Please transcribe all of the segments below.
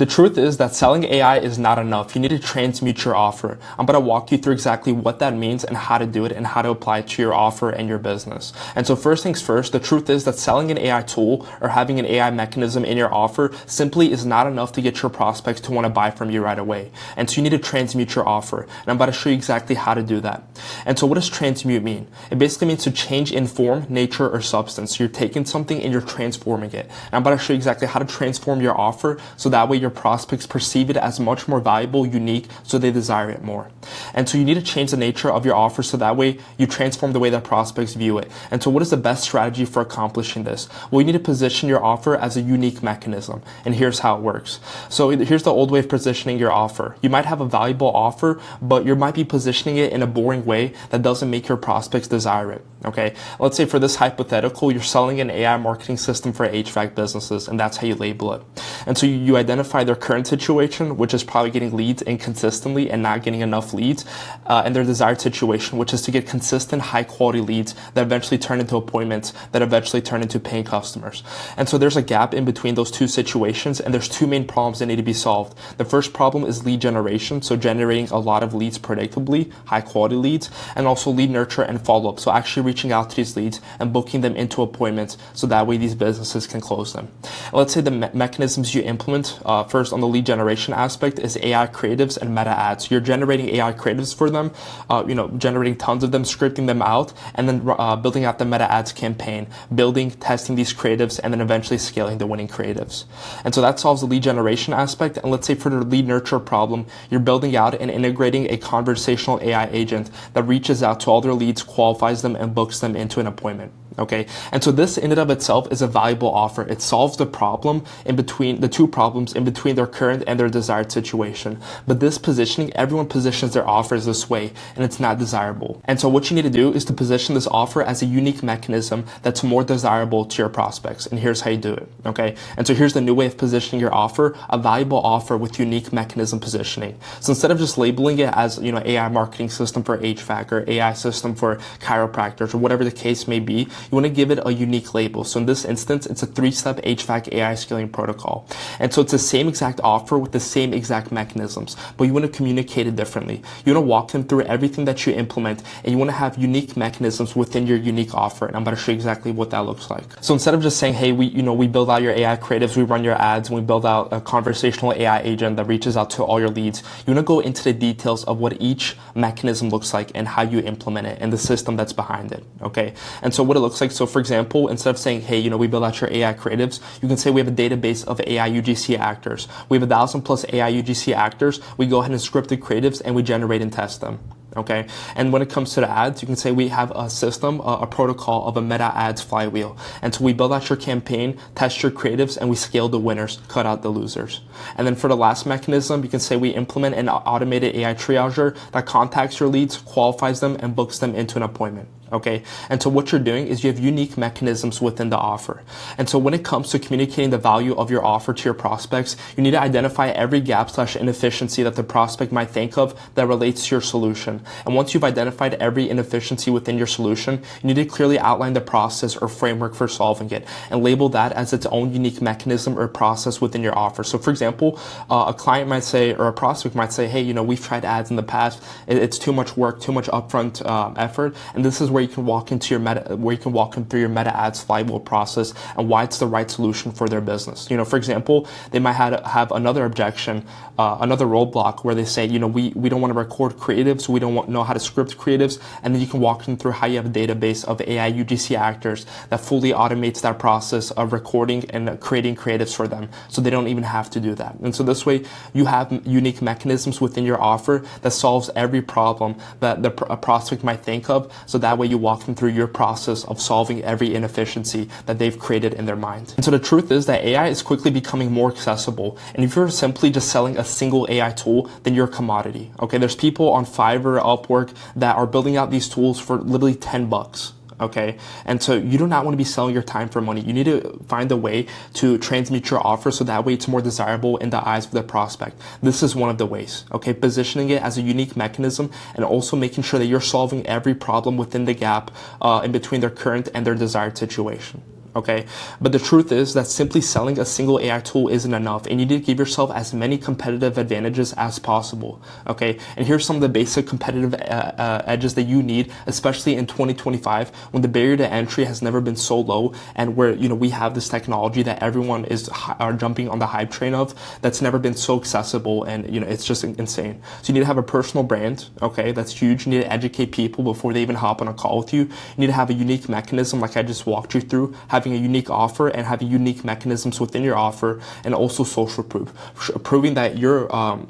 The truth is that selling AI is not enough. You need to transmute your offer. I'm going to walk you through exactly what that means and how to do it and how to apply it to your offer and your business. And so first things first, the truth is that selling an AI tool or having an AI mechanism in your offer simply is not enough to get your prospects to want to buy from you right away. And so you need to transmute your offer. And I'm about to show you exactly how to do that. And so what does transmute mean? It basically means to change in form, nature, or substance. So you're taking something and you're transforming it. And I'm about to show you exactly how to transform your offer so that way your prospects perceive it as much more valuable, unique, so they desire it more. And so you need to change the nature of your offer so that way you transform the way that prospects view it. And so what is the best strategy for accomplishing this? Well, you need to position your offer as a unique mechanism. And here's how it works. So here's the old way of positioning your offer. You might have a valuable offer, but you might be positioning it in a boring way that doesn't make your prospects desire it. Okay, let's say for this hypothetical, you're selling an AI marketing system for HVAC businesses, and that's how you label it. And so you identify their current situation, which is probably getting leads inconsistently and not getting enough leads, and their desired situation, which is to get consistent, high quality leads that eventually turn into appointments, that eventually turn into paying customers. And so there's a gap in between those two situations, and there's two main problems that need to be solved. The first problem is lead generation, so generating a lot of leads predictably, high quality leads, and also lead nurture and follow-up, so actually reaching out to these leads and booking them into appointments so that way these businesses can close them. And let's say the mechanisms you implement first on the lead generation aspect is AI creatives and meta ads. You're generating AI creatives for them, generating tons of them, scripting them out, and then building out the meta ads campaign, testing these creatives, and then eventually scaling the winning creatives. And so that solves the lead generation aspect. And let's say for the lead nurture problem, you're building out and integrating a conversational AI agent that reaches out to all their leads, qualifies them, and books them into an appointment. Okay, and so this in and of itself is a valuable offer. It solves the problem in between the two problems in between their current and their desired situation. But this positioning, everyone positions their offers this way, and it's not desirable. And so what you need to do is to position this offer as a unique mechanism that's more desirable to your prospects. And here's how you do it. Okay, and so here's the new way of positioning your offer: a valuable offer with unique mechanism positioning. So instead of just labeling it as AI marketing system for HVAC or AI system for chiropractors or whatever the case may be, you want to give it a unique label. So in this instance, it's a 3-step HVAC AI scaling protocol. And so it's the same exact offer with the same exact mechanisms, but you want to communicate it differently. You want to walk them through everything that you implement, and you want to have unique mechanisms within your unique offer. And I'm about to show you exactly what that looks like. So instead of just saying, hey, we build out your AI creatives, we run your ads, and we build out a conversational AI agent that reaches out to all your leads, you want to go into the details of what each mechanism looks like and how you implement it and the system that's behind it. Okay, and so what it looks like. So for example, instead of saying, hey, we build out your AI creatives, you can say we have a database of AI UGC actors. We have 1,000+ AI UGC actors. We go ahead and script the creatives and we generate and test them. Okay, and when it comes to the ads, you can say we have a system, a protocol of a meta ads flywheel. And so we build out your campaign, test your creatives, and we scale the winners, cut out the losers. And then for the last mechanism, you can say we implement an automated AI triager that contacts your leads, qualifies them, and books them into an appointment. Okay, and so what you're doing is you have unique mechanisms within the offer. And so when it comes to communicating the value of your offer to your prospects, you need to identify every gap/inefficiency that the prospect might think of that relates to your solution. And once you've identified every inefficiency within your solution, you need to clearly outline the process or framework for solving it and label that as its own unique mechanism or process within your offer. So for example, a client might say, or a prospect might say, hey, we've tried ads in the past. It's too much work, too much upfront effort. And this is where you can walk into them through your meta ads flywheel process and why it's the right solution for their business. For example, they might have another objection, another roadblock where they say, we don't want to record creatives, we don't know how to script creatives, and then you can walk them through how you have a database of AI UGC actors that fully automates that process of recording and creating creatives for them, so they don't even have to do that. And so this way, you have unique mechanisms within your offer that solves every problem that a prospect might think of, so that way you walk them through your process of solving every inefficiency that they've created in their mind. And so the truth is that AI is quickly becoming more accessible. And if you're simply just selling a single AI tool, then you're a commodity. Okay, there's people on Fiverr, Upwork that are building out these tools for literally $10. Okay, and so you do not want to be selling your time for money. You need to find a way to transmute your offer so that way it's more desirable in the eyes of the prospect. This is one of the ways. Okay, positioning it as a unique mechanism and also making sure that you're solving every problem within the gap in between their current and their desired situation. okay? But the truth is that simply selling a single AI tool isn't enough, and you need to give yourself as many competitive advantages as possible, okay? And here's some of the basic competitive edges that you need, especially in 2025, when the barrier to entry has never been so low, and where, you know, we have this technology that everyone are jumping on the hype train of, that's never been so accessible, and, you know, it's just insane. So you need to have a personal brand, okay? That's huge. You need to educate people before they even hop on a call with you. You need to have a unique mechanism, like I just walked you through, having a unique offer and having unique mechanisms within your offer, and also social proof, proving that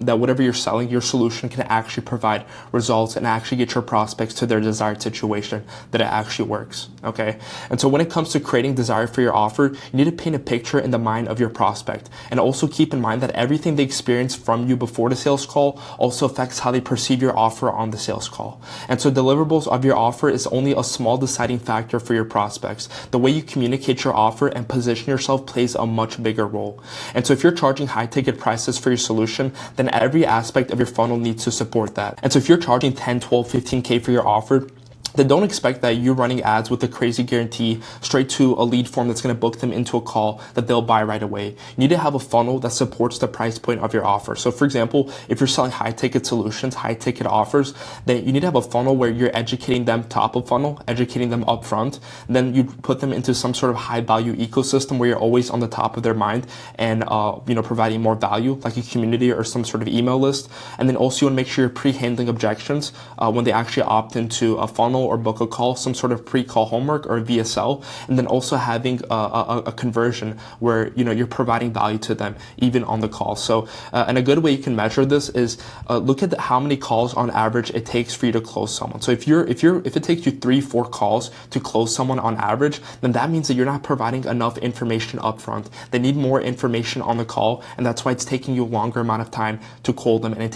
that whatever you're selling, your solution can actually provide results and actually get your prospects to their desired situation, that it actually works, okay? And so when it comes to creating desire for your offer, you need to paint a picture in the mind of your prospect, and also keep in mind that everything they experience from you before the sales call also affects how they perceive your offer on the sales call. And so deliverables of your offer is only a small deciding factor for your prospects. The way you communicate your offer and position yourself plays a much bigger role. And so if you're charging high ticket prices for your solution, then every aspect of your funnel needs to support that. And so if you're charging 10, 12, 15K for your offer, then don't expect that you're running ads with a crazy guarantee straight to a lead form that's going to book them into a call that they'll buy right away. You need to have a funnel that supports the price point of your offer. So for example, if you're selling high ticket solutions, high ticket offers, then you need to have a funnel where you're educating them top of funnel, educating them up front. Then you put them into some sort of high value ecosystem where you're always on the top of their mind and, you know, providing more value, like a community or some sort of email list. And then also you want to make sure you're pre-handling objections when they actually opt into a funnel or book a call, some sort of pre-call homework or VSL, and then also having a conversion where, you know, you're providing value to them even on the call. So and a good way you can measure this is look at how many calls on average it takes for you to close someone. So if it takes you 3-4 calls to close someone on average, then that means that you're not providing enough information upfront. They need more information on the call, and that's why it's taking you a longer amount of time to call them and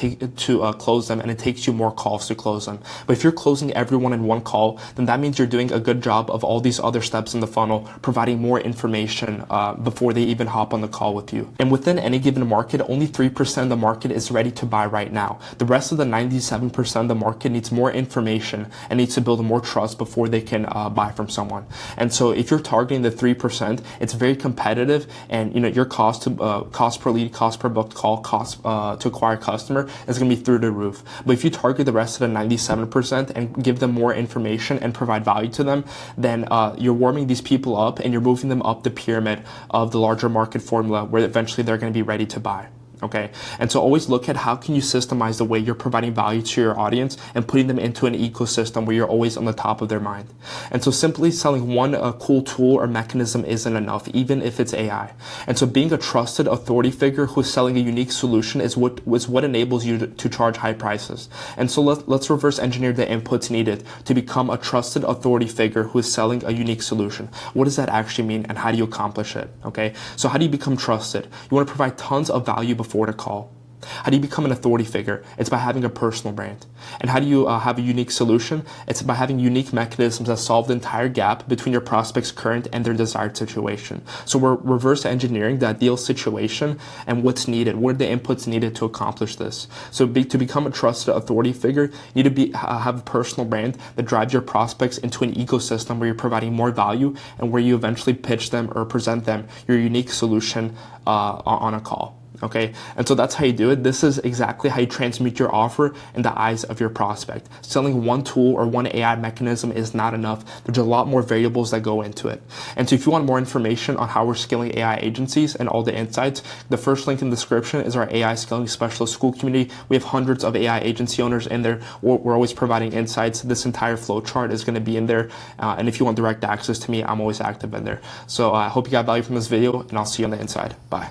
close them, and it takes you more calls to close them. But if you're closing everyone in one call, then that means you're doing a good job of all these other steps in the funnel, providing more information before they even hop on the call with you. And within any given market, only 3% of the market is ready to buy right now. The rest of the 97% of the market needs more information and needs to build more trust before they can buy from someone. And so if you're targeting the 3%, it's very competitive, and, you know, your cost per lead, cost per booked call, cost to acquire customer is going to be through the roof. But if you target the rest of the 97% and give them more information and provide value to them, then you're warming these people up and you're moving them up the pyramid of the larger market formula where eventually they're going to be ready to buy. Okay, and so always look at how can you systemize the way you're providing value to your audience and putting them into an ecosystem where you're always on the top of their mind. And so simply selling one cool tool or mechanism isn't enough, even if it's AI. And so being a trusted authority figure who's selling a unique solution is what enables you to charge high prices. And so let's reverse engineer the inputs needed to become a trusted authority figure who is selling a unique solution. What does that actually mean, and how do you accomplish it? Okay, so how do you become trusted? You want to provide tons of value before the call. How do you become an authority figure? It's by having a personal brand. And how do you have a unique solution? It's by having unique mechanisms that solve the entire gap between your prospect's current and their desired situation. So we're reverse engineering the ideal situation and what's needed. What are the inputs needed to accomplish this? So to become a trusted authority figure, you need to have a personal brand that drives your prospects into an ecosystem where you're providing more value and where you eventually pitch them or present them your unique solution on a call. Okay, and so that's how you do it. This is exactly how you transmute your offer in the eyes of your prospect. Selling one tool or one AI mechanism is not enough. There's a lot more variables that go into it. And so if you want more information on how we're scaling AI agencies and all the insights, the first link in the description is our AI scaling specialist school community. We have hundreds of AI agency owners in there. We're always providing insights. This entire flow chart is going to be in there. And if you want direct access to me, I'm always active in there. So I hope you got value from this video, and I'll see you on the inside. Bye.